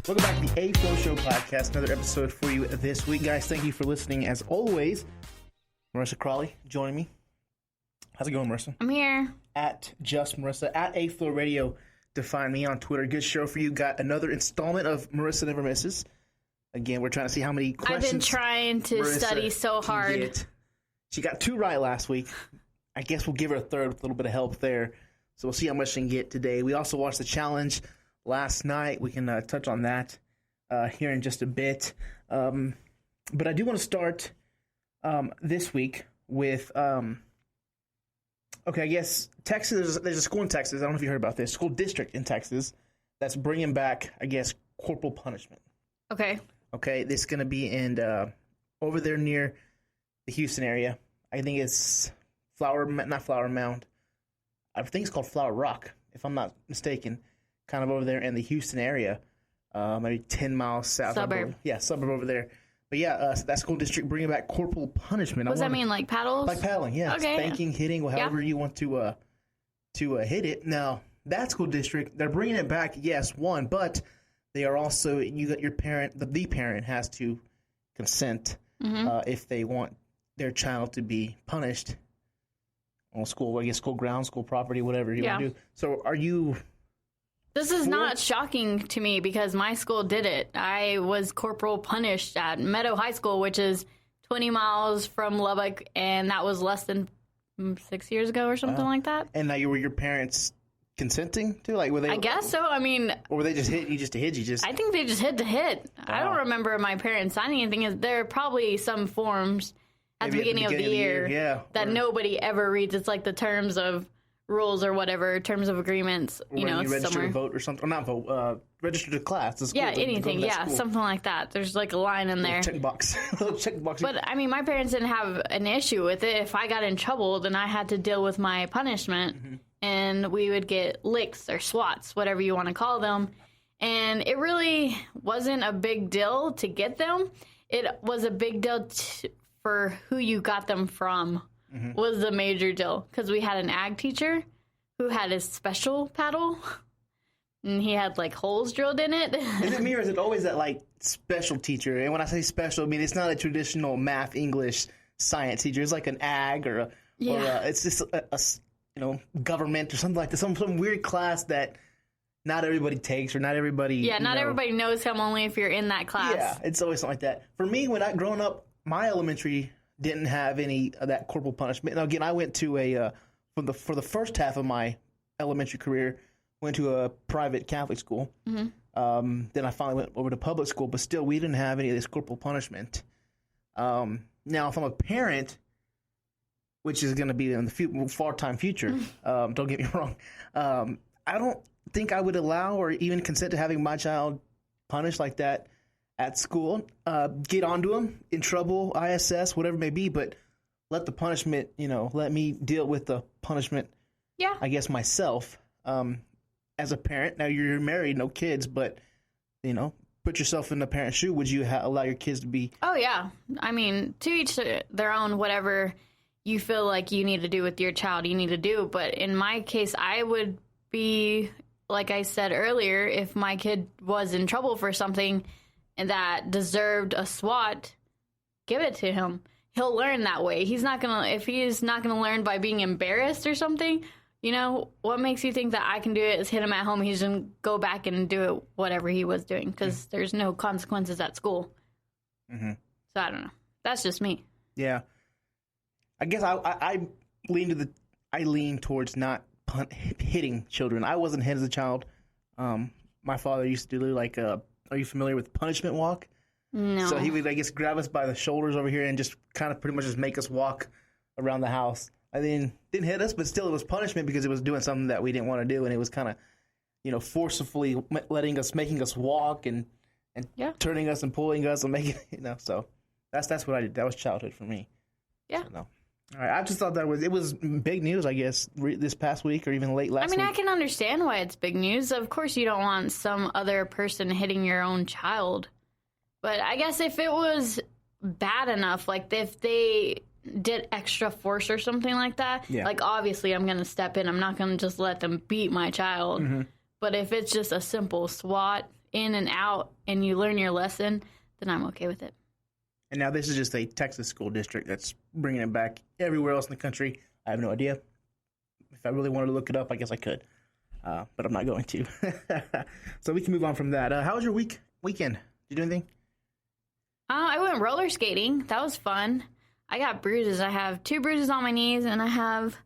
Welcome back to the A-Flow Show podcast. Another episode for you this week, guys. Thank you for listening. As always, Marissa Crawley joining me. How's it going, Marissa? I'm here. At Just Marissa, at A-Flow Radio to find me on Twitter. Good show for you. Got another installment of Marissa Never Misses. Again, we're trying to see how many questions I've been trying to Marissa study so hard. She got 2 right last week. I guess we'll give her a third with a little bit of help there. So we'll see how much she can get today. We also watched the challenge last night. We can touch on that here in just a bit. But I do want to start this week with, I guess Texas, there's a school in Texas, I don't know if you heard about this, school district in Texas that's bringing back, I guess, corporal punishment. Okay. This is going to be in over there near the Houston area. I think it's not Flower Mound. I think it's called Flower Rock, if I'm not mistaken. Kind of over there in the Houston area, maybe 10 miles south. Suburb. Suburb over there. But yeah, that school district bringing back corporal punishment. What does that mean, like paddles? Like paddling, yeah. Okay. Spanking, hitting, however you want to hit it. Now, that school district, they're bringing it back, yes, but they are also, you got your parent, the parent has to consent if they want their child to be punished on school, I guess school grounds, school property, whatever you want to do. So are you... This is not shocking to me because my school did it. I was corporal punished at Meadow High School, which is 20 miles from Lubbock, and that was less than 6 years ago or something like that. And now were your parents consenting to? Like, were they? I guess so. I mean... Or were they just hitting you just to hit you? I think they just hit to hit. Wow. I don't remember my parents signing anything. There are probably some forms at the beginning of the year that nobody ever reads. It's like the terms of rules or whatever, terms of agreements, you register to vote or something, or not vote, register to class. To school, anything, something like that. There's like a line in there. Checkbox. But I mean, my parents didn't have an issue with it. If I got in trouble, then I had to deal with my punishment, and we would get licks or swats, whatever you want to call them. And it really wasn't a big deal to get them. It was a big deal for who you got them from. Was the major deal, because we had an ag teacher who had his special paddle, and he had like holes drilled in it. Is it me, or is it always that like special teacher? And when I say special, I mean it's not a traditional math, English, science teacher. It's like an ag or it's just a government or something like that. Some weird class that not everybody takes, or not everybody. Yeah, not everybody knows him. Only if you're in that class. Yeah, it's always something like that. For me, when growing up, my elementary didn't have any of that corporal punishment. Now, again, I went to for the first half of my elementary career, went to a private Catholic school. Then I finally went over to public school, but still, we didn't have any of this corporal punishment. Now, if I'm a parent, which is going to be in the far-time future, don't get me wrong, I don't think I would allow or even consent to having my child punished like that at school. Get onto them, in trouble, ISS, whatever it may be, but let the punishment, let me deal with the punishment, I guess, myself as a parent. Now, you're married, no kids, but, put yourself in the parent's shoe. Would you allow your kids to be... Oh, yeah. I mean, to each their own, whatever you feel like you need to do with your child, you need to do. But in my case, I would be, like I said earlier, if my kid was in trouble for something and that deserved a SWAT, give it to him. He'll learn that way. If he's not gonna learn by being embarrassed or something, what makes you think that I can do it is hit him at home. He's gonna go back and do it, whatever he was doing, because there's no consequences at school. So I don't know. That's just me. Yeah. I guess I lean towards not hitting children. I wasn't hit as a child. My father used to do are you familiar with punishment walk? No. So he would, I guess, grab us by the shoulders over here and just kind of pretty much just make us walk around the house. I mean, didn't hit us, but still it was punishment because it was doing something that we didn't want to do, and it was kind of, forcefully making us walk and turning us and pulling us and making, so that's what I did. That was childhood for me. Yeah. So, no. All right, I just thought it was big news, I guess, this past week or even late last week. I can understand why it's big news. Of course, you don't want some other person hitting your own child. But I guess if it was bad enough, like if they did extra force or something like that, like obviously I'm going to step in. I'm not going to just let them beat my child. But if it's just a simple SWAT, in and out and you learn your lesson, then I'm okay with it. And now this is just a Texas school district that's bringing it back everywhere else in the country. I have no idea. If I really wanted to look it up, I guess I could. But I'm not going to. So we can move on from that. How was your weekend? Did you do anything? I went roller skating. That was fun. I got bruises. I have 2 bruises on my knees, and I have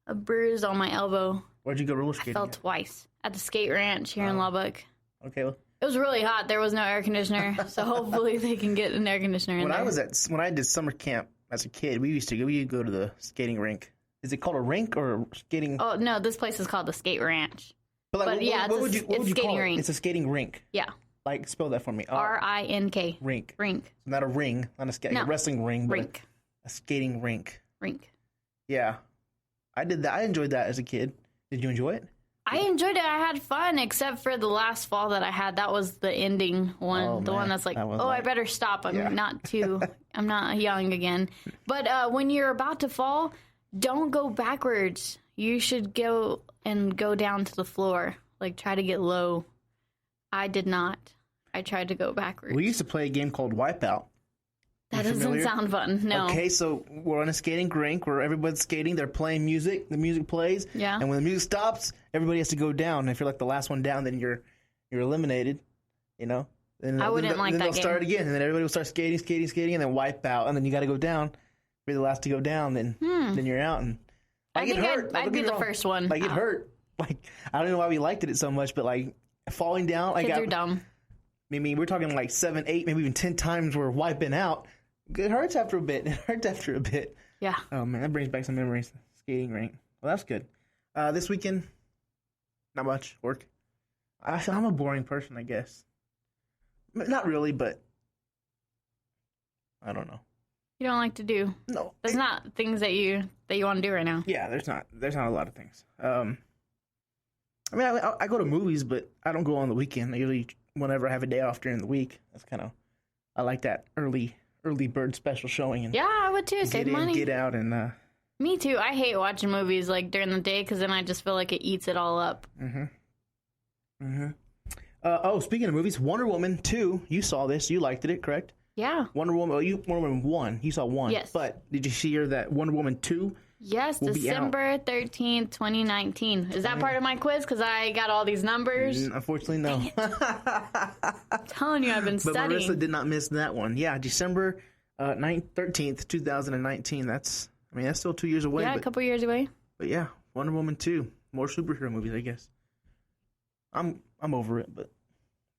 a bruise on my elbow. Where'd you go roller skating? I fell twice at the skate ranch here in Lubbock. Okay. Well, it was really hot. There was no air conditioner, so hopefully they can get an air conditioner in there. When I did summer camp as a kid, we would go to the skating rink. Is it called a rink or skating? Oh no, this place is called the Skate Ranch. But what would you skating call it? Rink. It's a skating rink. Yeah. Like, spell that for me. R-I-N-K. Rink. Rink. Not a ring, not a wrestling ring, but rink. A skating rink. Rink. Yeah. I did that. I enjoyed that as a kid. Did you enjoy it? I enjoyed it. I had fun, except for the last fall that I had. That was the ending one. One that's like, I better stop. I'm not young again. But when you're about to fall, don't go backwards. You should go down to the floor. Like, try to get low. I did not. I tried to go backwards. We used to play a game called Wipeout. That doesn't sound fun. No. Okay, so we're on a skating rink where everybody's skating. They're playing music. The music plays. Yeah. And when the music stops, everybody has to go down. And if you're like the last one down, then you're eliminated. You know. I wouldn't like that game. Then they'll start again, and then everybody will start skating, and then wipe out, and then you got to go down. If you're the last to go down, then you're out. And I think I'd be the first one. Like, it hurt. Like, I don't know why we liked it so much, but like falling down. Like, kids are dumb. I mean, we're talking like 7, 8, maybe even 10 times we're wiping out. It hurts after a bit. Yeah. Oh, man, that brings back some memories. Skating rink. Well, that's good. This weekend, not much work. I'm a boring person, I guess. Not really, but I don't know. You don't like to do? No. There's not things that you want to do right now. Yeah, there's not a lot of things. I mean, I go to movies, but I don't go on the weekend. I usually, whenever I have a day off during the week, that's kind of, I like that early bird special showing. And yeah, I would too. Save money. Get out and. Me too. I hate watching movies like during the day because then I just feel like it eats it all up. Speaking of movies, Wonder Woman 2. You saw this. You liked it, correct? Yeah. Wonder Woman 1. You saw 1. Yes. But did you see that Wonder Woman 2? Yes, December 13th, 2019. Is that part of my quiz? Because I got all these numbers. Unfortunately, no. I'm telling you, I've been studying. But Marissa did not miss that one. Yeah, December 13th, 2019. That's still 2 years away. Yeah, a couple years away. But yeah, Wonder Woman 2. More superhero movies, I guess. I'm over it, but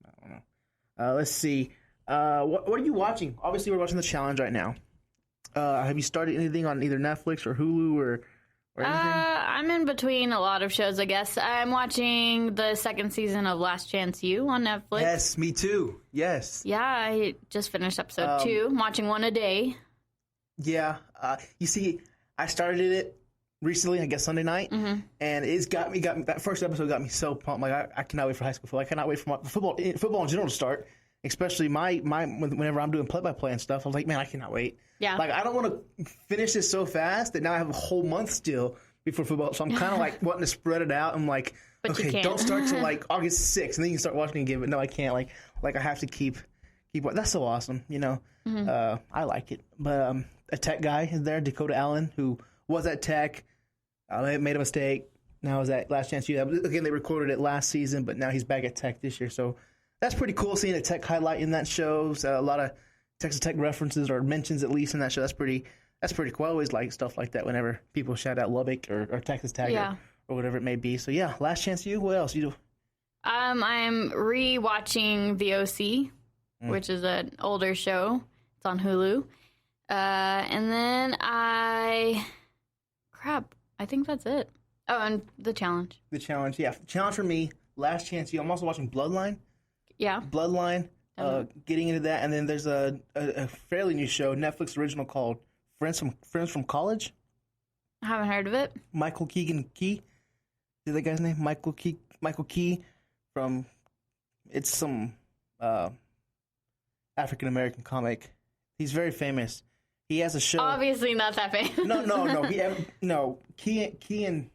I don't know. Let's see. What are you watching? Obviously, we're watching The Challenge right now. Have you started anything on either Netflix or Hulu or anything? I'm in between a lot of shows, I guess. I'm watching the second season of Last Chance U on Netflix. Yes, me too. Yes. Yeah, I just finished episode 2. I'm watching one a day. Yeah. You see, I started it recently, I guess Sunday night, and it's got me. That first episode got me so pumped. Like, I cannot wait for high school football. I cannot wait for football in general to start. Especially whenever I'm doing play-by-play and stuff, I was like, man, I cannot wait. Yeah. Like, I don't want to finish this so fast that now I have a whole month still before football. So I'm kind of like wanting to spread it out. I'm like, okay, don't start till like August 6th, and then you can start watching again. But no, I can't. Like I have to keep. That's so awesome, you know. I like it. But a Tech guy is there, Dakota Allen, who was at Tech, made a mistake. Now is at Last Chance U. Again, they recorded it last season, but now he's back at Tech this year. So that's pretty cool seeing a Tech highlight in that show. So a lot of Texas Tech references or mentions at least in that show. That's pretty cool. I always like stuff like that whenever people shout out Lubbock or Texas Tech or whatever it may be. So yeah, Last Chance U. What else you do? I'm rewatching The OC, which is an older show. It's on Hulu. And then I think that's it. Oh, and The Challenge. The Challenge, yeah. Challenge for me, Last Chance U. I'm also watching Bloodline. Yeah. Bloodline, getting into that. And then there's a fairly new show, Netflix original called Friends from College. I haven't heard of it. Michael Keegan Key. Is that guy's name? Michael Key from, it's some African-American comic. He's very famous. He has a show. Obviously not that famous. No. Key and Key and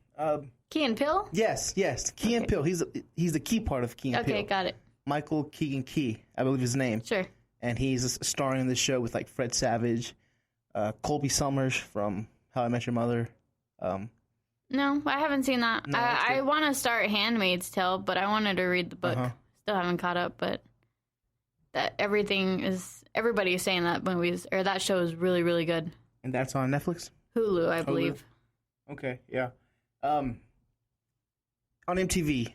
Peele? Yes. Key and Peele. He's the key part of Key and Peele. Okay, got it. Michael Keegan Key, I believe his name. Sure. And he's starring in the show with like Fred Savage, Colby Summers from How I Met Your Mother. No, I haven't seen that. No, I want to start Handmaid's Tale, but I wanted to read the book. Still haven't caught up, but everybody is saying that show is really, really good. And that's on Netflix? Hulu, I believe. Okay, yeah. On MTV,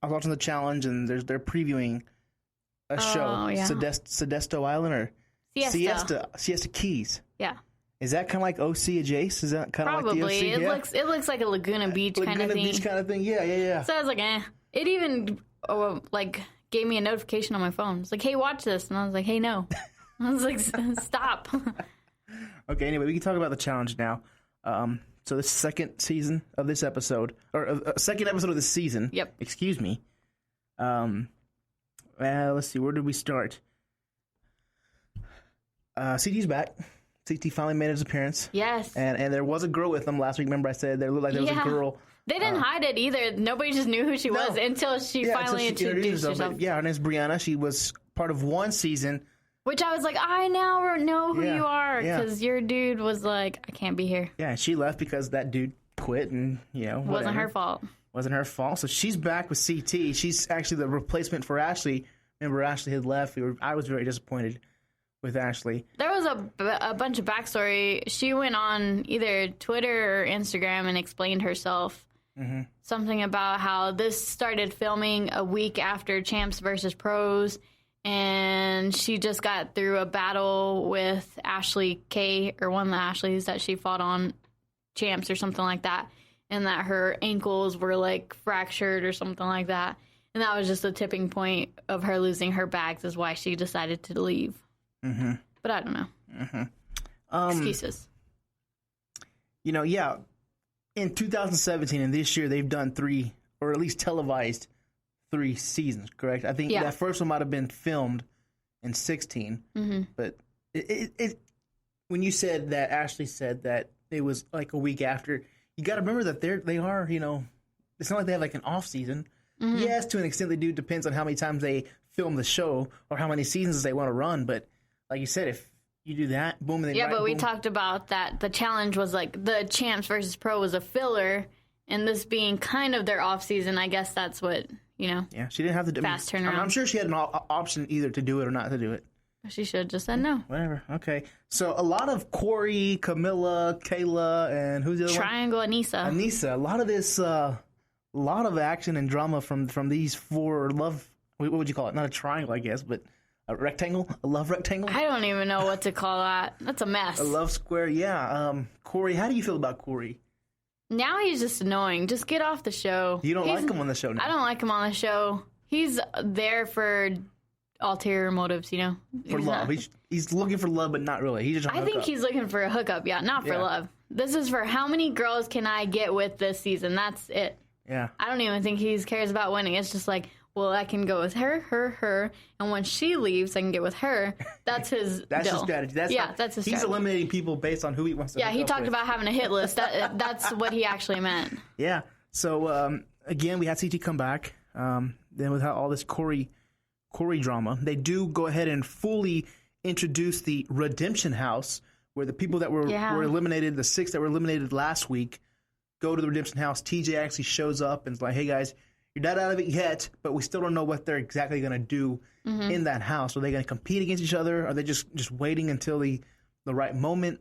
I was watching The Challenge, and they're previewing a show, yeah. Sedesto Island, or Siesta Keys. Yeah. Is that kind of like OC Adjacent? Is that kind of like the OC? Probably. It looks like a Laguna Beach kind of thing. Laguna Beach kind of thing, yeah. So I was like, It even gave me a notification on my phone. It's like, hey, watch this. And I was like, hey, no. I was like, stop. Okay, anyway, we can talk about The Challenge now. So the second season of this episode, or second episode of this season. Yep. Excuse me. Let's see, where did we start? CT's back. CT finally made his appearance. Yes. And there was a girl with him last week. Remember I said there looked like there was a girl. They didn't hide it either. Nobody just knew who she was until she finally introduced herself. Yeah, her name's Brianna. She was part of one season. Which I was like, I now know who you are, because your dude was like, I can't be here. Yeah, she left because that dude quit, and whatever. Wasn't her fault. Wasn't her fault. So she's back with CT. She's actually the replacement for Ashley. Remember, Ashley had left. I was very disappointed with Ashley. There was a bunch of backstory. She went on either Twitter or Instagram and explained herself. Mm-hmm. Something about how this started filming a week after Champs versus Pros, and she just got through a battle with Ashley K, or one of the Ashleys that she fought on Champs or something like that, and that her ankles were like fractured or something like that. And that was just the tipping point of her losing her bags, is why she decided to leave. Mm-hmm. But I don't know. Mm-hmm. Excuses. In 2017 and this year, they've done 3, or at least televised 3 seasons, correct? I think that first one might have been filmed in 16. Mm-hmm. But it when you said that, Ashley said that it was like a week after, you got to remember that they are, it's not like they have like an off season. Mm-hmm. Yes, to an extent they do. Depends on how many times they film the show or how many seasons they want to run. But like you said, if you do that, boom, and then we talked about that. The challenge was like the Champs versus Pro was a filler, and this being kind of their off season, I guess that's what Yeah, she didn't have to do fast turnaround. I'm sure she had an option either to do it or not to do it. She should have just said no. Whatever. Okay. So a lot of Corey, Camilla, Kayla, and who's the other Triangle one? Anissa. A lot of this, a lot of action and drama from these 4 love. What would you call it? Not a triangle, I guess, but a rectangle, a love rectangle. I don't even know what to call that. That's a mess. A love square. Yeah. Corey, how do you feel about Corey? Now he's just annoying. Just get off the show. You don't like him on the show now. I don't like him on the show. He's there for ulterior motives, For love. He's looking for love, but not really. He's just I think he's looking for a hookup, not for love. This is for how many girls can I get with this season. That's it. Yeah. I don't even think he cares about winning. It's just like, well, I can go with her, and when she leaves, I can get with her. That's his That's deal. his strategy. That's his strategy. He's eliminating people based on who he wants to he talked about having a hit list. That's what he actually meant. Yeah. So, again, we had CT come back. Then with all this Corey drama, they do go ahead and fully introduce the Redemption House, where the people that were eliminated, the 6 that were eliminated last week, go to the Redemption House. TJ actually shows up and is like, hey, guys, you're not out of it yet, but we still don't know what they're exactly going to do in that house. Are they going to compete against each other? Are they just waiting until the right moment?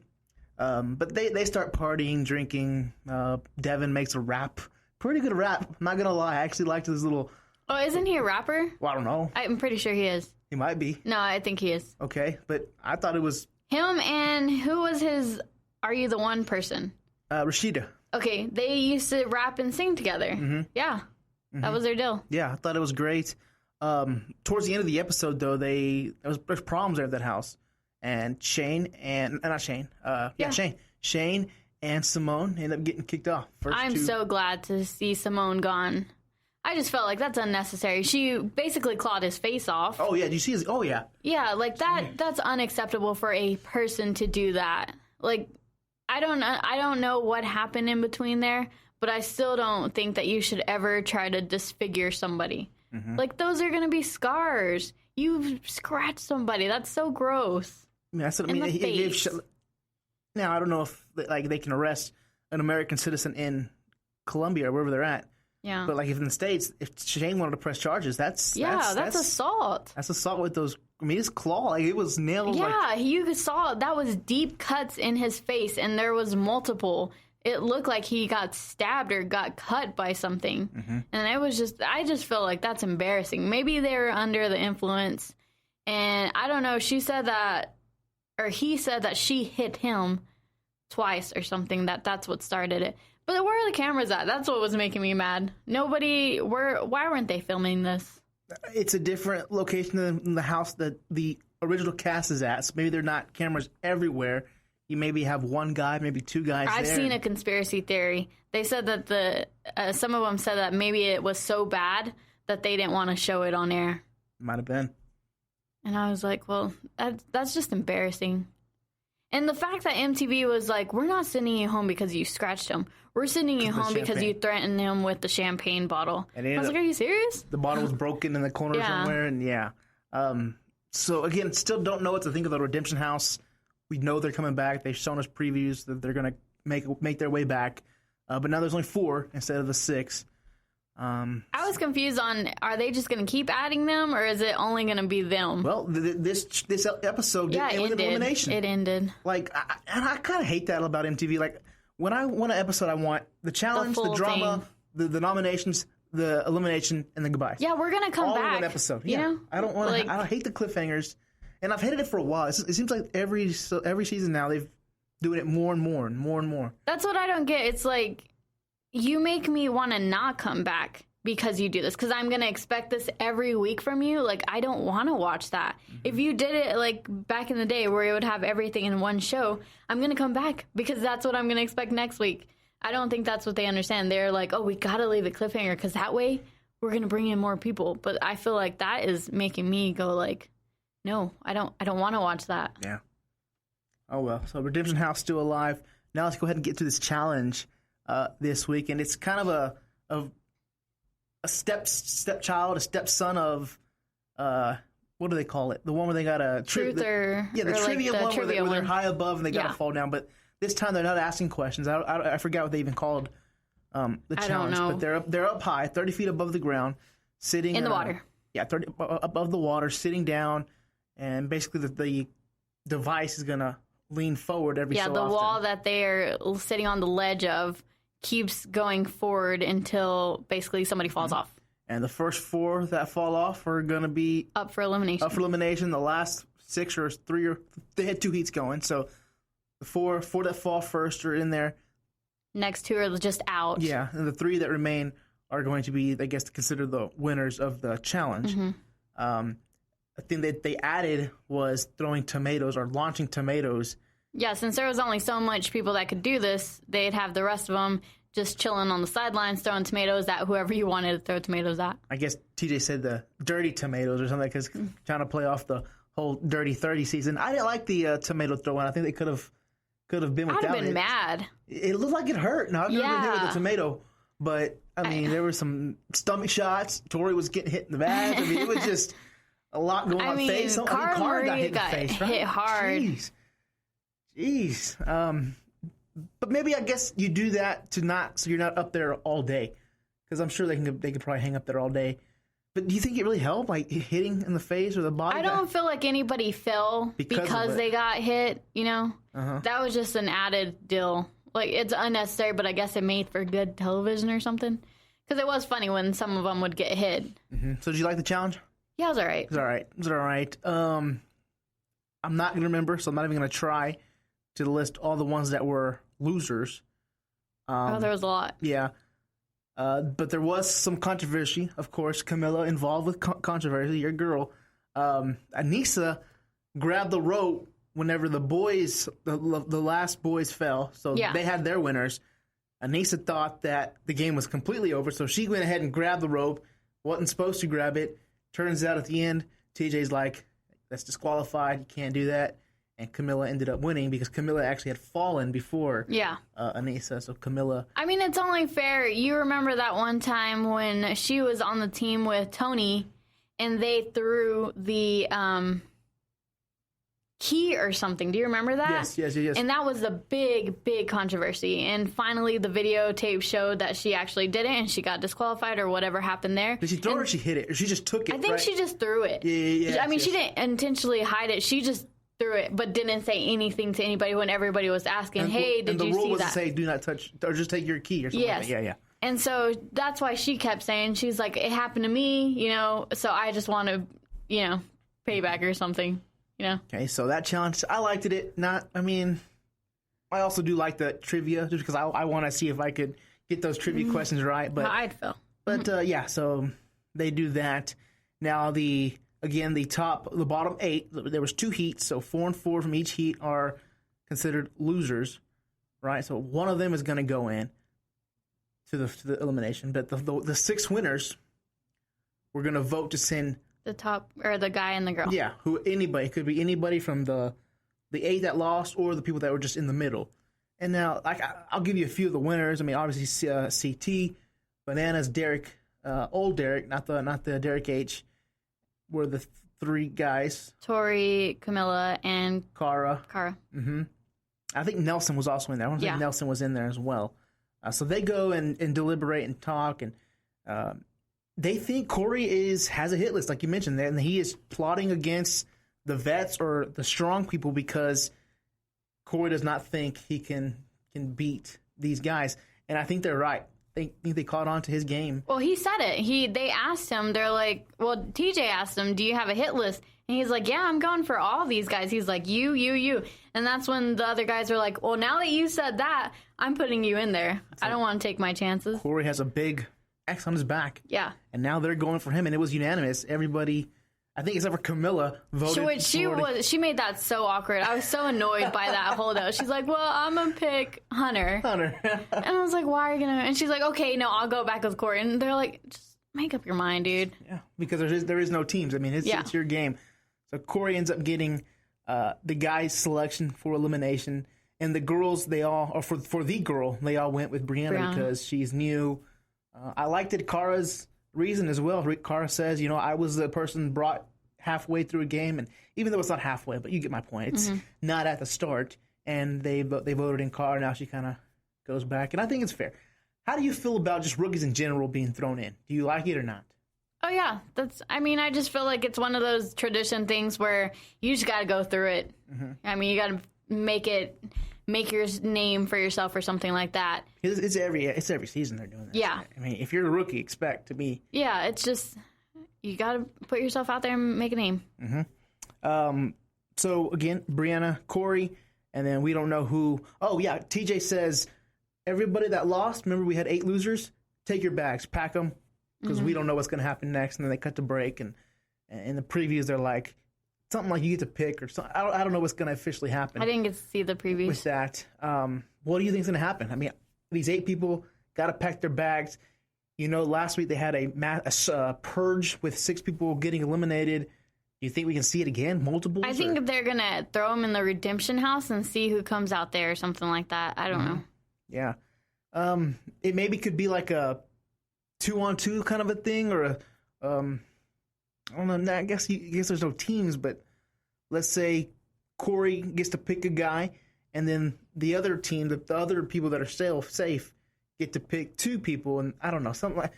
But they start partying, drinking. Devin makes a rap. Pretty good rap. I'm not going to lie. I actually liked his little... Oh, isn't he a rapper? Well, I don't know. I'm pretty sure he is. He might be. No, I think he is. Okay, but I thought it was... Him and who was his Are You the One person? Rashida. Okay, they used to rap and sing together. Mm-hmm. Yeah. That was their deal. Yeah, I thought it was great. Towards the end of the episode, though, there's problems there at that house, and Shane and Shane and Simone end up getting kicked off. I'm so glad to see Simone gone. I just felt like that's unnecessary. She basically clawed his face off. Oh yeah, did you see his? Oh yeah. Yeah, like that's unacceptable for a person to do that. Like, I don't know what happened in between there. But I still don't think that you should ever try to disfigure somebody. Like, those are going to be scars. You scratched somebody. That's so gross. I mean, that's what I mean. In the face. Now, I don't know if they can arrest an American citizen in Colombia or wherever they're at. Yeah. But like if in the States, if Shane wanted to press charges, that's assault. That's assault with those. I mean, his claw, like it was nailed. Yeah, you saw that was deep cuts in his face, and there was multiple. It looked like he got stabbed or got cut by something, and it was I just feel like that's embarrassing. Maybe they were under the influence, and I don't know. She said that, or he said that she hit him twice or something. That's what started it. But where are the cameras at? That's what was making me mad. Why weren't they filming this? It's a different location than the house that the original cast is at. So maybe they're not cameras everywhere. You maybe have one guy, maybe two guys I've there. seen a conspiracy theory. They said that some of them said that maybe it was so bad that they didn't want to show it on air. Might have been. And I was like, well, that's just embarrassing. And the fact that MTV was like, we're not sending you home because you scratched him. We're sending you home because you threatened him with the champagne bottle. And I was like, are you serious? The bottle was broken in the corner somewhere, and so, again, still don't know what to think of the Redemption House. We know they're coming back. They've shown us previews that they're going to make their way back. But now there's only 4 instead of the 6. I was confused on, are they just going to keep adding them, or is it only going to be them? Well, this episode did end with an elimination. It ended. Like, I kind of hate that about MTV. Like, when I want an episode, I want the challenge, the drama, the nominations, the elimination, and the goodbyes. Yeah, we're gonna come all back. in one episode. You know? I don't want. I hate the cliffhangers, and I've hated it for a while. It seems like every season now they've doing it more and more and more and more. That's what I don't get. It's like you make me want to not come back because you do this, because I'm gonna expect this every week from you. Like, I don't want to watch that. If you did it like back in the day where it would have everything in one show, I'm gonna come back because that's what I'm gonna expect next week. I don't think that's what they understand. They're like, oh, we gotta leave it cliffhanger because that way we're gonna bring in more people. But I feel like that is making me go like, no, I don't want to watch that. Yeah. Oh well. So Redemption House still alive. Now let's go ahead and get to this challenge this week, and it's kind of a stepchild, a stepson of what do they call it? The one where they got a truth or the trivia like one where they're high above and they got to fall down. But this time they're not asking questions. I forgot what they even called the challenge. I don't know. But they're up high, 30 feet above the ground, sitting in the water. Yeah, 30 above the water, sitting down, and basically the device is gonna lean forward every so often. Yeah, the wall that they're sitting on the ledge of keeps going forward until basically somebody falls off. And the first 4 that fall off are going to be up for elimination. The last 6 or 3 they had 2 heats going. So the 4 that fall first are in there. Next 2 are just out. Yeah, and the 3 that remain are going to be, I guess, considered the winners of the challenge. A thing that they added was throwing tomatoes or launching tomatoes. Yeah, since there was only so much people that could do this, they'd have the rest of them just chilling on the sidelines, throwing tomatoes at whoever you wanted to throw tomatoes at. I guess TJ said the dirty tomatoes or something, because trying to play off the whole Dirty 30 season. I didn't like the tomato throwing. I think they could have been without it. I'd have been mad. It looked like it hurt. Now, I've never been hit with a tomato, but I mean, there were some stomach shots. Tori was getting hit in the back. I mean, it was just a lot going on. Face. Cara Maria got hit hard. Jeez. But maybe I guess you do that so you're not up there all day, because I'm sure they could probably hang up there all day. But do you think it really helped, like hitting in the face or the body? I don't feel like anybody fell because they got hit. You know, that was just an added deal. Like, it's unnecessary, but I guess it made for good television or something. Because it was funny when some of them would get hit. So did you like the challenge? Yeah, it was all right. It was all right. I'm not going to remember, so I'm not even going to try to list all the ones that were losers. There was a lot. Yeah. But there was some controversy, of course. Camilla involved with controversy, your girl. Aneesa grabbed the rope whenever the boys, the last boys fell. So they had their winners. Aneesa thought that the game was completely over, so she went ahead and grabbed the rope. Wasn't supposed to grab it. Turns out at the end, TJ's like, that's disqualified. You can't do that. and Camilla ended up winning because Camilla actually had fallen before Yeah. Anissa. So Camilla, I mean, it's only fair. You remember that one time when she was on the team with Tony and they threw the key or something. Do you remember that? yes. And that was a big controversy. And finally, the videotape showed that she actually did it and she got disqualified or whatever happened there. Did she throw it or she hit it? Or she just took it? I think she just threw it. Yeah. I mean, she didn't intentionally hide it. She just threw it, but didn't say anything to anybody when everybody was asking, "Hey, did you see that?" And the rule was to say, "Do not touch," or just take your key or something. Yes. Like that. Yeah. And so that's why she kept saying, she's like, "It happened to me, so I just want to, payback or something, Okay, so that challenge, I liked it. I also do like the trivia just because I want to see if I could get those trivia questions right. But I'd feel. yeah, so they do that. Now the bottom 8, there was 2 heats, so 4 and 4 from each heat are considered losers, right? So one of them is going to go in to the elimination, but the 6 winners, we're going to vote to send The top, or the guy and the girl. Yeah, anybody. It could be anybody from the 8 that lost or the people that were just in the middle. And now, I'll give you a few of the winners. I mean, obviously, CT, Bananas, Derek, old Derek, not the Derek H, were the 3 guys. Tori, Camilla, and Cara. Mm-hmm. I think Nelson was also in there. I want to say Nelson was in there as well. So they go and deliberate and talk, and they think Corey has a hit list, like you mentioned, and he is plotting against the vets or the strong people because Corey does not think he can beat these guys. And I think they're right. They think they caught on to his game. Well, he said it. They asked him, they're like, well, TJ asked him, do you have a hit list? And he's like, yeah, I'm going for all these guys. He's like, you. And that's when the other guys were like, well, now that you said that, I'm putting you in there. I don't want to take my chances. Corey has a big X on his back. Yeah. And now they're going for him, and it was unanimous. Everybody, I think except for Camilla, voted. She made that so awkward. I was so annoyed by that holdout. She's like, well, I'm going to pick Hunter. And I was like, why are you going to? And she's like, okay, no, I'll go back with Corey. And they're like, just make up your mind, dude. Yeah, because there is no teams. I mean, it's your game. So Corey ends up getting the guys' selection for elimination. And the girls, for the girl, they all went with Brianna because she's new. I liked it, Cara's reason as well. Cara says, I was the person brought halfway through a game, and even though it's not halfway, but you get my point. It's not at the start, and they voted in Cara. Now she kind of goes back, and I think it's fair. How do you feel about just rookies in general being thrown in? Do you like it or not? Oh, yeah. I just feel like it's one of those tradition things where you just got to go through it. Mm-hmm. I mean, you got to make your name for yourself or something like that. It's every season they're doing that. Yeah. I mean, if you're a rookie, expect to be. Yeah, it's just, you got to put yourself out there and make a name. Mm-hmm. So, again, Brianna, Corey, and then we don't know who. Oh, yeah, TJ says, everybody that lost, remember we had 8 losers? Take your bags, pack them, because we don't know what's going to happen next. And then they cut the break, and in the previews, they're like, something like you get to pick or something. I don't know what's going to officially happen. I didn't get to see the previews. With that, what do you think is going to happen? I mean, these 8 people got to pack their bags. Last week they had a purge with 6 people getting eliminated. Do you think we can see it again? Multiples? I think they're going to throw them in the redemption house and see who comes out there or something like that. I don't know. Yeah. It maybe could be like a 2-on-2 kind of a thing, or I don't know. I guess there's no teams, but let's say Corey gets to pick a guy, and then the other team, the other people that are safe, get to pick 2 people, and I don't know, something like.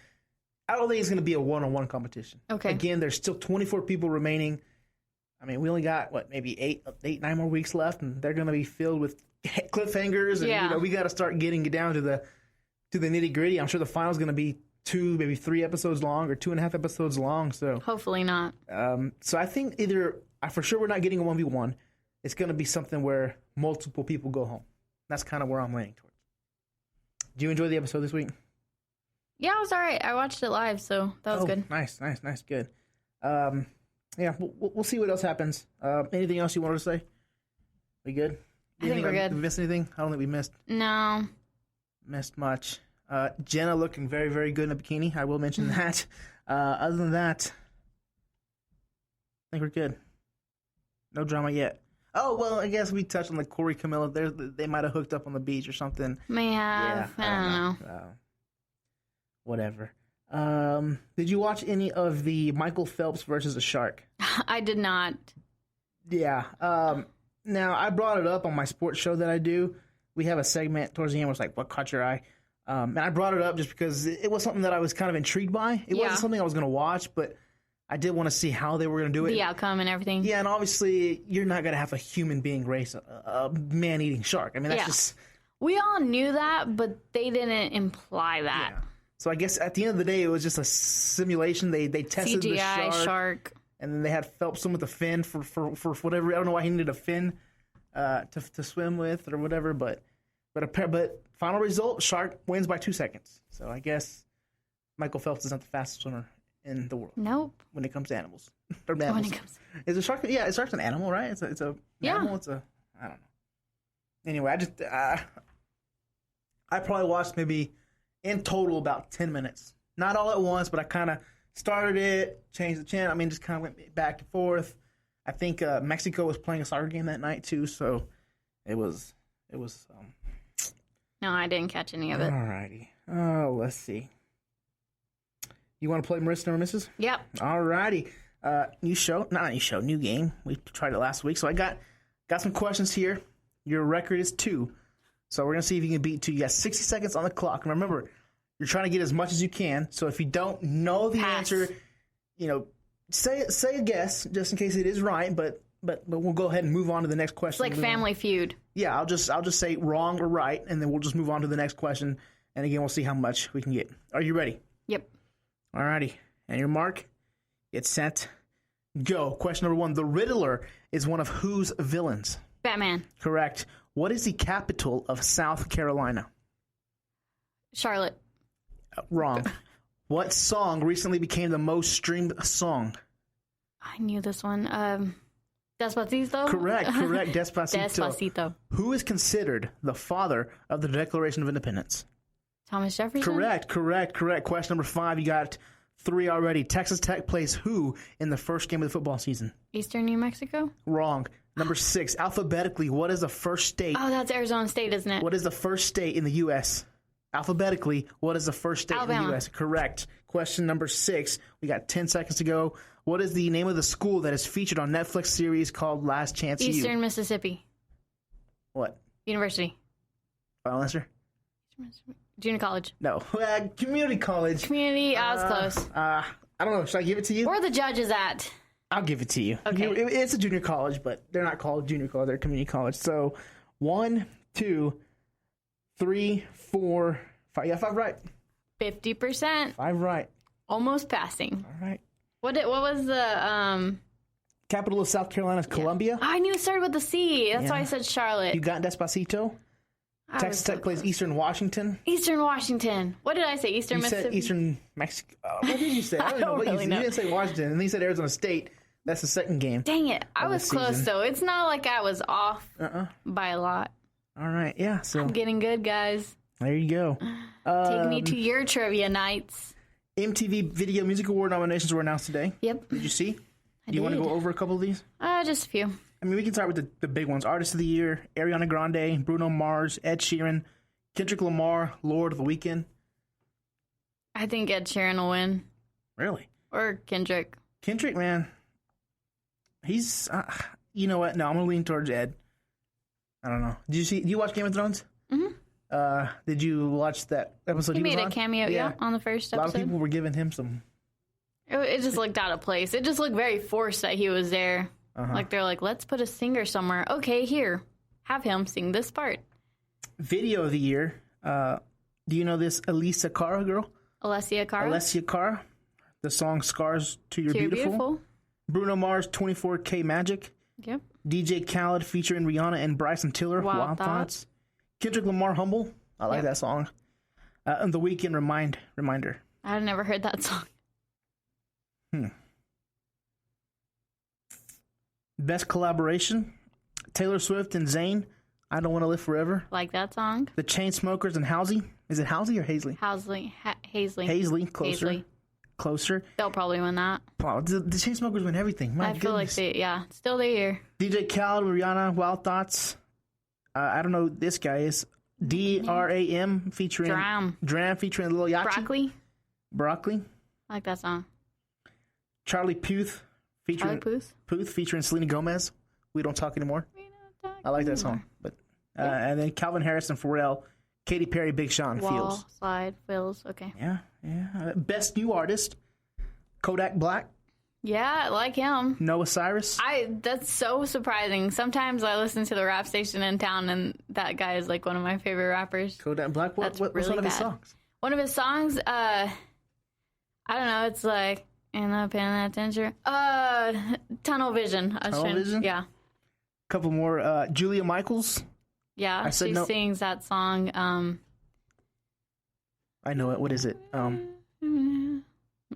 I don't think it's going to be a 1-on-1 competition. Okay. Again, there's still 24 people remaining. I mean, we only got maybe 9 more weeks left, and they're going to be filled with cliffhangers, and we got to start getting down to the nitty gritty. I'm sure the final's going to be 2, maybe 3 episodes long, or 2.5 episodes long. So hopefully not. So I think for sure we're not getting a 1v1. It's going to be something where multiple people go home. That's kind of where I'm leaning towards. Did you enjoy the episode this week? Yeah, it was all right. I watched it live, so that was good. Nice, good. Yeah, we'll see what else happens. Anything else you wanted to say? We good? I think we're good. Did we miss anything? I don't think we missed. No. Missed much. Jenna looking very, very good in a bikini. I will mention that. Other than that, I think we're good. No drama yet. Oh, well, I guess we touched on Corey Camilla. They might have hooked up on the beach or something. May have. I don't know. Whatever. Did you watch any of the Michael Phelps versus a shark? I did not. Yeah. Now, I brought it up on my sports show that I do. We have a segment towards the end where it's like, what caught your eye? And I brought it up just because it was something that I was kind of intrigued by. It wasn't something I was going to watch, but I did want to see how they were going to do it. The outcome and everything. Yeah, and obviously, you're not going to have a human being race a man-eating shark. I mean, that's just... We all knew that, but they didn't imply that. Yeah. So I guess at the end of the day, it was just a simulation. They tested CGI the shark. And then they had Phelps swim with a fin for whatever. I don't know why he needed a fin to swim with or whatever. But final result, shark wins by 2 seconds. So I guess Michael Phelps is not the fastest swimmer in the world. Nope. When it comes to animals. Is a shark? Yeah, a shark's an animal, right? It's a animal. It's a I don't know. Anyway, I probably watched maybe in total about 10 minutes. Not all at once, but I kind of started it, changed the channel. I mean, just kind of went back and forth. I think Mexico was playing a soccer game that night too, so it was. No, I didn't catch any of it. Alrighty. Let's see. You want to play Marissa or Mrs.? Yep. Alrighty. New game. We tried it last week, so I got some questions here. Your record is 2, so we're gonna see if you can beat 2. You got 60 seconds on the clock. And remember, you're trying to get as much as you can. So if you don't know the answer, say a guess just in case it is right. But we'll go ahead and move on to the next question. It's like Family Feud. Yeah, I'll just say wrong or right, and then we'll just move on to the next question. And again, we'll see how much we can get. Are you ready? Yep. Alrighty. And your mark, get set, go. Question number 1. The Riddler is one of whose villains? Batman. Correct. What is the capital of South Carolina? Charlotte. Wrong. What song recently became the most streamed song? I knew this one. Despacito? Correct. Despacito. Despacito. Who is considered the father of the Declaration of Independence? Thomas Jefferson? Correct. Question number 5. You got 3 already. Texas Tech plays who in the first game of the football season? Eastern New Mexico? Wrong. Number 6. Alphabetically, what is the first state? Oh, that's Arizona State, isn't it? What is the first state in the U.S.? Alphabetically, what is the first state Alabama. in the U.S.? Correct. Question number 6. We got 10 seconds to go. What is the name of the school that is featured on Netflix series called Last Chance U? Eastern Mississippi. What? University. Final answer? Junior college. No. Community college. Community, I was close. I don't know. Should I give it to you? Where are the judges at? I'll give it to you. Okay. It's a junior college, but they're not called junior college. They're community college. So 1, 2, 3, 4, 5. Yeah, 5 right. 50%. 5 right. Almost passing. All right. What was the capital of South Carolina is Columbia. I knew it started with the C. That's why I said Charlotte. You got Despacito. Texas Tech plays Eastern Washington. Eastern Washington. What did I say? Eastern Mississippi? You said Eastern Mexico. What did you say? I don't know what you said. You didn't say Washington. And then you said Arizona State. That's the second game. Dang it. I was close, though. It's not like I was off by a lot. All right. Yeah. So I'm getting good, guys. There you go. Take me to your trivia nights. MTV Video Music Award nominations were announced today. Yep. Did you see? Do you want to go over a couple of these? Just a few. I mean, we can start with the big ones. Artist of the Year, Ariana Grande, Bruno Mars, Ed Sheeran, Kendrick Lamar, Lord of the Weeknd. I think Ed Sheeran will win. Really? Or Kendrick. Kendrick, man. He's, you know what? No, I'm going to lean towards Ed. I don't know. Did you watch Game of Thrones? Mm-hmm. Did you watch that episode he made was a cameo, on the first episode. A lot of people were giving him some. It just looked out of place. It just looked very forced that he was there. Like they're like, let's put a singer somewhere. Okay, here, have him sing this part. Video of the Year. Do you know this Alessia Cara girl? Alessia Cara. The song "Scars to Your Beautiful." Bruno Mars, 24K Magic. Yep. DJ Khaled featuring Rihanna and Bryson Tiller. Wild Thoughts. Kendrick Lamar, Humble. I like that song. And The Weeknd, Reminder. I've never heard that song. Best collaboration. Taylor Swift and Zayn. I Don't Want to Live Forever. Like that song. The Chainsmokers and Halsey. Is it Halsey or Hazley? Halsey. Hazley. Hazley, closer. Hazley. Closer. They'll probably win that. Wow, the Chainsmokers win everything. My I feel like goodness. still they here. DJ Khaled, Rihanna, Wild Thoughts. I don't know who this guy is. DRAM featuring Dram featuring Lil Yachty. Broccoli. I like that song. Charlie Puth featuring Puth featuring Selena Gomez. We Don't Talk Anymore. I like that song. But and then Calvin Harris and Pharrell, Katy Perry, Big Sean, Fields. Slide, Fields. Okay. Yeah. Best New Artist, Kodak Black. Yeah, I like him. Noah Cyrus. That's so surprising. Sometimes I listen to the rap station in town, and that guy is like one of my favorite rappers. Kodak Black. What's one of his songs? One of his songs, I don't know. It's like in the penitentiary. Tunnel Vision. Vision. Yeah. Couple more. Julia Michaels. Yeah, she sings that song. I know it. What is it?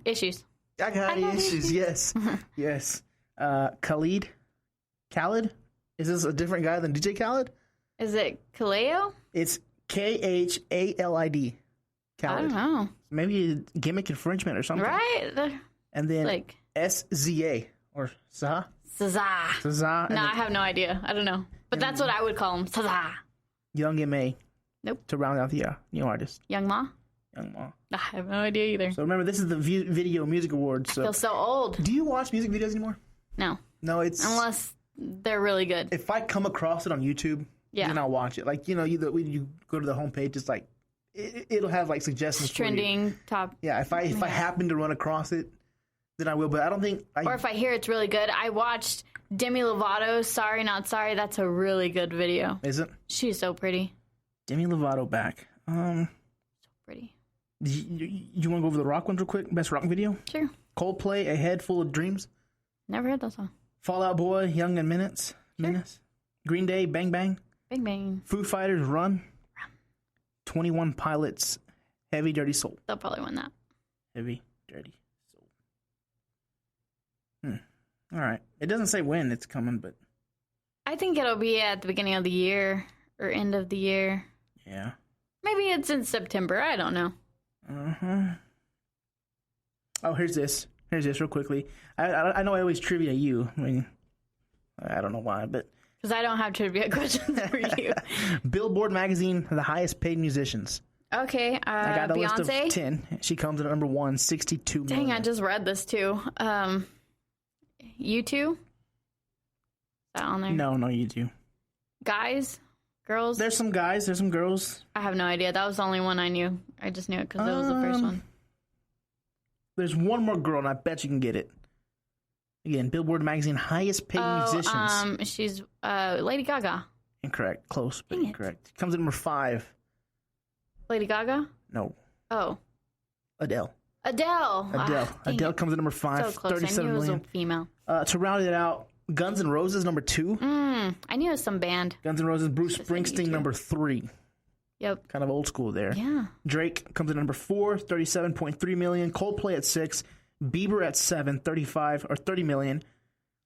Issues. I got issues. Yes, yes. Khalid. Is this a different guy than DJ Khaled? Is it Kaleo? It's Khalid. I don't know. Maybe a gimmick infringement or something. Right. And then like SZA or Saza. Saza. No, I have no idea. I don't know. But that's what I would call him. Saza. Young M.A. Nope. To round out the new artist. Young Ma. I have no idea either. So remember, this is the Video Music Awards. So. I feel so old. Do you watch music videos anymore? No. No, it's... Unless they're really good. If I come across it on YouTube, then I'll watch it. Like, you go to the homepage, it's like, it'll have like suggestions for trending you. top. Yeah, if I happen to run across it, then I will. But I don't think... Or if I hear it's really good. I watched Demi Lovato's Sorry Not Sorry. That's a really good video. Is it? She's so pretty. Demi Lovato back. So pretty. You want to go over the rock ones real quick? Best rock video? Sure. Coldplay, A Head Full of Dreams. Never heard that song. Fall Out Boy, Young and Minutes. Sure. Green Day, Bang Bang. Bang Bang. Foo Fighters, Run. 21 Pilots, Heavy Dirty Soul. They'll probably win that. Heavy Dirty Soul. All right. It doesn't say when it's coming, but... I think it'll be at the beginning of the year or end of the year. Yeah. Maybe it's in September. I don't know. Oh, here's this real quickly. I know I always trivia you. I mean, I don't know why, but... Because I don't have trivia questions for you. Billboard magazine, the highest paid musicians. Okay, I got a Beyonce? list of 10. She comes in at number 1, 62 million. Dang, I just read this too. U2? Is that on there? No, U2. Guys? Girls? There's some guys, there's some girls. I have no idea. That was the only one I knew. I just knew it because it was the first one. There's one more girl, and I bet you can get it. Again, Billboard magazine, highest paid musicians. She's Lady Gaga. Incorrect. Close, but incorrect. Comes in number 5. Lady Gaga? No. Oh. Adele. Adele comes in number 5. So close. 37 I knew it was million. a female. To round it out, Guns N' Roses, number 2. I knew it was some band. Guns N' Roses, Bruce Springsteen, number 3. Yep. Kind of old school there. Yeah. Drake comes in number 4, 37.3 million. Coldplay at 6. Bieber at 7, 30 million.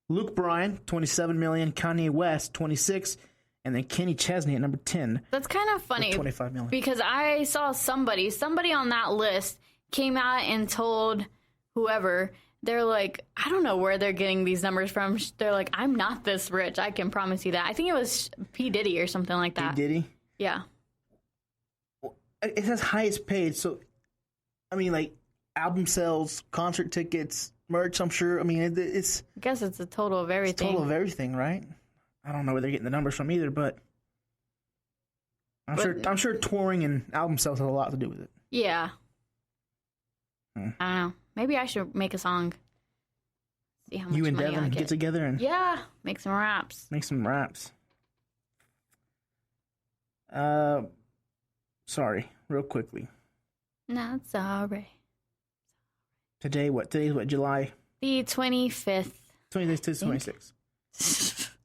Luke Bryan, 27 million. Kanye West, 26. And then Kenny Chesney at number 10. That's kind of funny. 25 million. Because I saw somebody on that list came out and told whoever, they're like, I don't know where they're getting these numbers from. They're like, I'm not this rich. I can promise you that. I think it was P. Diddy or something like that. P. Diddy? Yeah. It says highest paid. So, I mean, like, album sales, concert tickets, merch, I'm sure. I mean, it's... I guess it's a total of everything. It's a total of everything, right? I don't know where they're getting the numbers from either, but I'm sure touring and album sales have a lot to do with it. Yeah. I don't know. Maybe I should make a song. See how much you and money Devin I get together and make some raps. Sorry, real quickly. Not sorry. Today's what, July? The 25th. 26.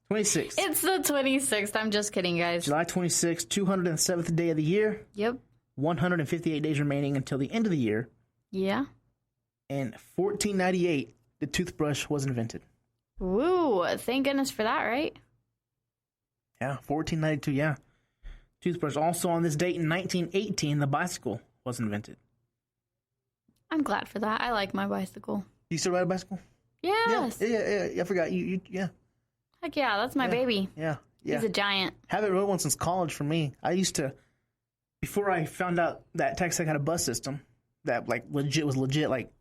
26. It's the 26th. I'm just kidding, guys. July 26th, 207th day of the year. Yep. 158 days remaining until the end of the year. Yeah. And 1498, the toothbrush was invented. Woo! Thank goodness for that, right? Yeah, 1492, yeah. Toothbrush. Also on this date in 1918, the bicycle was invented. I'm glad for that. I like my bicycle. You still ride a bicycle? Yes. Yeah. I forgot. Yeah. Heck yeah, that's my baby. Yeah. He's a giant. Haven't rode one since college for me. I used to, before I found out that Texas Tech had a bus system that like was legit, like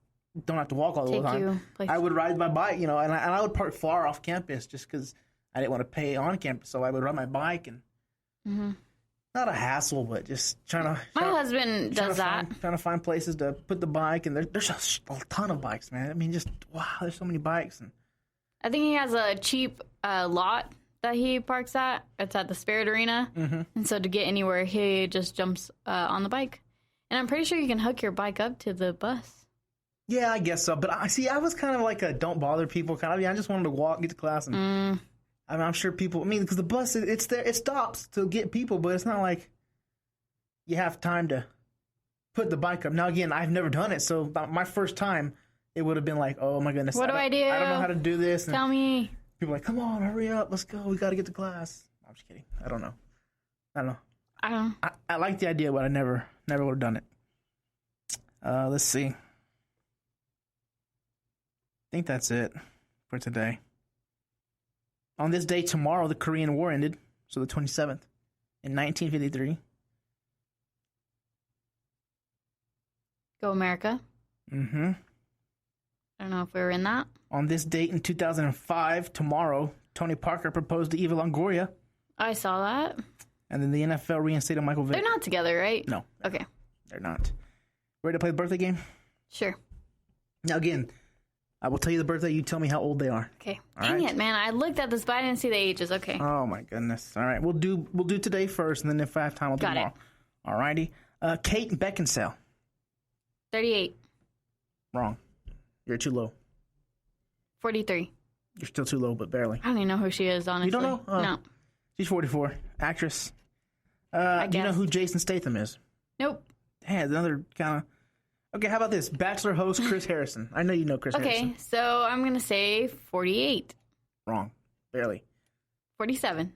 don't have to walk all the time. I would ride my bike, and I would park far off campus just because I didn't want to pay on campus. So I would ride my bike and not a hassle, but just trying to. My husband does that. Trying to find places to put the bike, and there's a ton of bikes, man. I mean, just wow, there's so many bikes. And I think he has a cheap lot that he parks at. It's at the Spirit Arena. And so to get anywhere, he just jumps on the bike. And I'm pretty sure you can hook your bike up to the bus. Yeah, I guess so. But I was kind of like a don't bother people kind of. I just wanted to walk, get to class. And I'm sure people, because the bus, it's there, it stops to get people, but it's not like you have time to put the bike up. Now, again, I've never done it. So my first time, it would have been like, oh my goodness. What do I do? I don't know how to do this. And tell me. People are like, come on, hurry up, let's go. We got to get to class. I'm just kidding. I don't know. I like the idea, but I never would have done it. Let's see. I think that's it for today. On this day tomorrow, the Korean War ended, so the 27th, in 1953. Go America. I don't know if we were in that. On this date in 2005, tomorrow, Tony Parker proposed to Eva Longoria. I saw that. And then the NFL reinstated Michael Vick. They're not together, right? No. Okay. They're not. Ready to play the birthday game? Sure. Now, again, I will tell you the birthday. You tell me how old they are. Okay. All Dang right? it, man. I looked at this, but I didn't see the ages. Okay. Oh, my goodness. All right. We'll do today first, and then if I have time, we'll do Got tomorrow. All righty. Kate Beckinsale. 38. Wrong. You're too low. 43. You're still too low, but barely. I don't even know who she is, honestly. You don't know? No. She's 44. Actress. I Do you know guess. who Jason Statham is? Nope. Yeah, another kind of... Okay, how about this? Bachelor host Chris Harrison. I know you know Chris Harrison. Okay, so I'm going to say 48. Wrong. Barely. 47.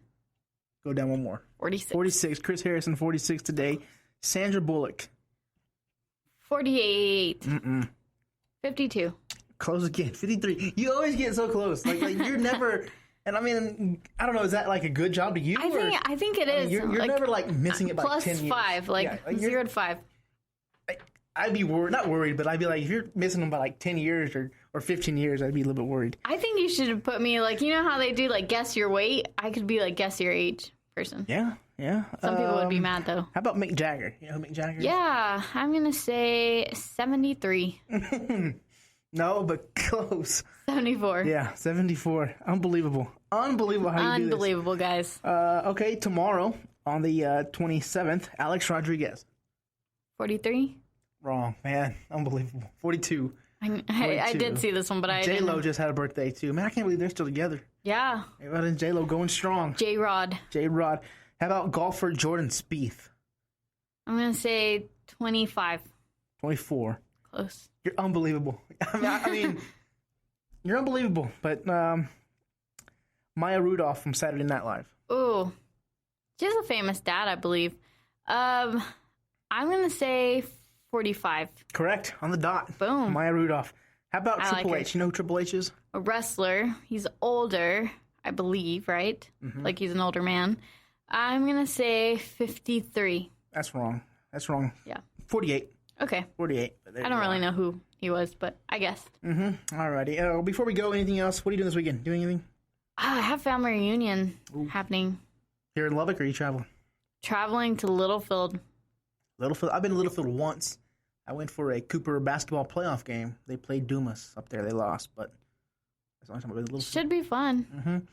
Go down one more. 46. 46. Chris Harrison, 46 today. Sandra Bullock. 48. 52. Close again. 53. You always get so close. Like you're never... And I mean, I don't know, is that like a good job to you? I think it is. You're like, never like missing it by plus 10 years. 5, like, Yeah, 0 to 5. I'd be worried, not worried, but I'd be like, if you're missing them by like 10 years or 15 years, I'd be a little bit worried. I think you should put me like, you know how they do like guess your weight? I could be like guess your age person. Yeah. Some people would be mad though. How about Mick Jagger? You know who Mick Jagger is? Yeah, I'm going to say 73. No, but close. 74. Yeah, 74. Unbelievable how you do this. Unbelievable, guys. Okay, tomorrow on the 27th, Alex Rodriguez. 43. Wrong, man. Unbelievable. 42. I did see this one, but I J-Lo didn't. just had a birthday, too. Man, I can't believe they're still together. Yeah. Everybody and J-Lo going strong. J-Rod. J-Rod. How about golfer Jordan Spieth? I'm going to say 25. 24. Close. You're unbelievable. I mean, you're unbelievable. But Maya Rudolph from Saturday Night Live. Ooh. She's a famous dad, I believe. I'm going to say 45. Correct. On the dot. Boom. Maya Rudolph. How about I like Triple her. H? You know who Triple H is? A wrestler. He's older, I believe, right? Like he's an older man. I'm going to say 53. That's wrong. Yeah. 48. Okay. 48. I don't really know who he was, but I guessed. Alrighty. Before we go, anything else? What are you doing this weekend? Doing anything? I have family reunion happening. Here in Lubbock, or are you traveling? Traveling to Littlefield. Littlefield. I've been to Littlefield once. I went for a Cooper basketball playoff game. They played Dumas up there. They lost, but that's the only time I've been to Littlefield. Should be fun.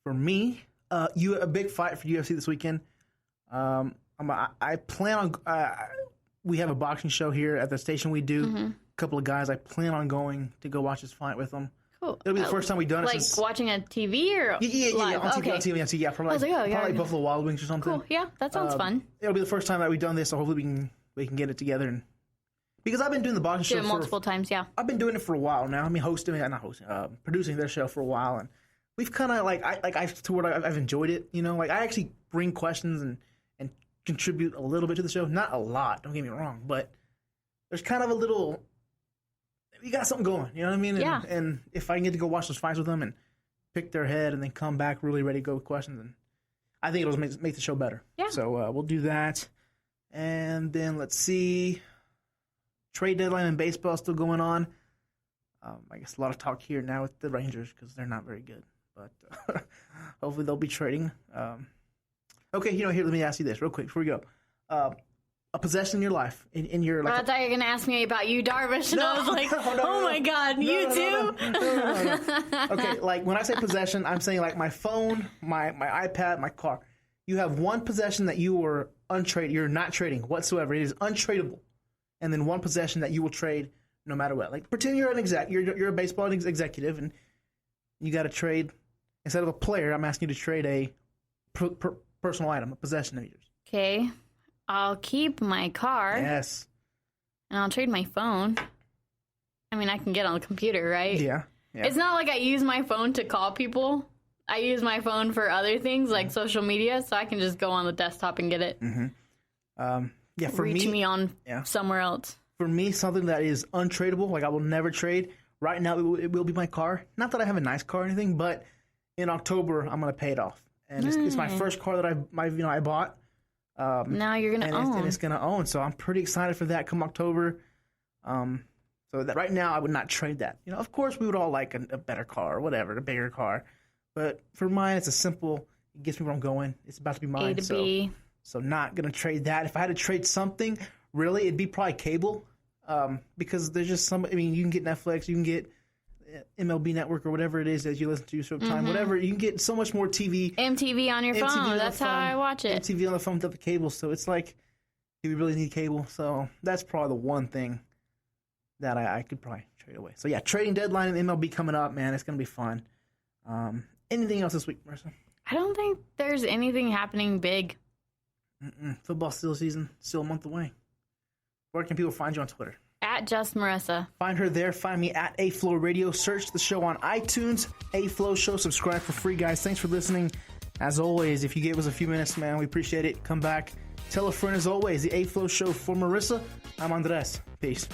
For me, a big fight for UFC this weekend. I plan on. We have a boxing show here at the station. We do a couple of guys. I plan on going to go watch this fight with them. Cool. It'll be the first time we've done it Like since. watching a TV or Yeah, live? on TV, Okay. on TV. Yeah, from like, was like, oh, yeah, probably yeah. Buffalo Wild Wings or something. Cool. Yeah, that sounds fun. It'll be the first time that we've done this, so hopefully we can get it together. And because I've been doing the boxing Do show it multiple times, yeah. I've been doing it for a while now. I mean, producing their show for a while, and we've kind of I've enjoyed it. You know, like I actually bring questions and contribute a little bit to the show. Not a lot, don't get me wrong, but there's kind of a little we got something going. You know what I mean? Yeah. And if I can get to go watch those fights with them and pick their head and then come back really ready to go with questions, and I think it'll make the show better. Yeah. So we'll do that. And then let's see. Trade deadline in baseball still going on. I guess a lot of talk here now with the Rangers because they're not very good. But hopefully they'll be trading. Okay, here, let me ask you this real quick before we go. A possession in your life, in your I thought you were going to ask me about you, Darvish, and I was like, oh my God, you too? No. Okay, like when I say possession, I'm saying like my phone, my iPad, my car. You have one possession that you are untrade. You're not trading whatsoever. It is untradeable. And then one possession that you will trade no matter what. Like pretend you're you're a baseball executive, and you got to trade instead of a player. I'm asking you to trade a personal item, a possession of yours. Okay, I'll keep my car. Yes. And I'll trade my phone. I mean, I can get on the computer, right? Yeah. It's not like I use my phone to call people. I use my phone for other things like social media, so I can just go on the desktop and get it. Mm-hmm. For Reach me on somewhere else. For me, something that is untradeable, like I will never trade. Right now, it will be my car. Not that I have a nice car or anything, but in October, I'm going to pay it off. And it's my first car that I bought. Now you're going to own. And it's going to own. So I'm pretty excited for that come October. So that right now, I would not trade that. Of course, we would all like a better car or whatever, a bigger car. But for mine, it's a simple, it gets me where I'm going. It's about to be mine. A to B. So not going to trade that. If I had to trade something, really, it'd be probably cable. Because there's just you can get Netflix, you can get MLB Network or whatever it is that you listen to Showtime, whatever. You can get so much more TV. MTV on your phone. That's how I watch it. MTV on the phone without the cable. So it's like, do we really need cable? So that's probably the one thing that I could probably trade away. So yeah, trading deadline and MLB coming up, man. It's going to be fun. Anything else this week, Marissa? I don't think there's anything happening big. Football season, still a month away. Where can people find you on Twitter? At Just Marissa. Find her there. Find me at A-Flow Radio. Search the show on iTunes. A-Flow Show. Subscribe for free, guys. Thanks for listening. As always, if you gave us a few minutes, man, we appreciate it. Come back. Tell a friend as always. The A-Flow Show for Marissa. I'm Andres. Peace.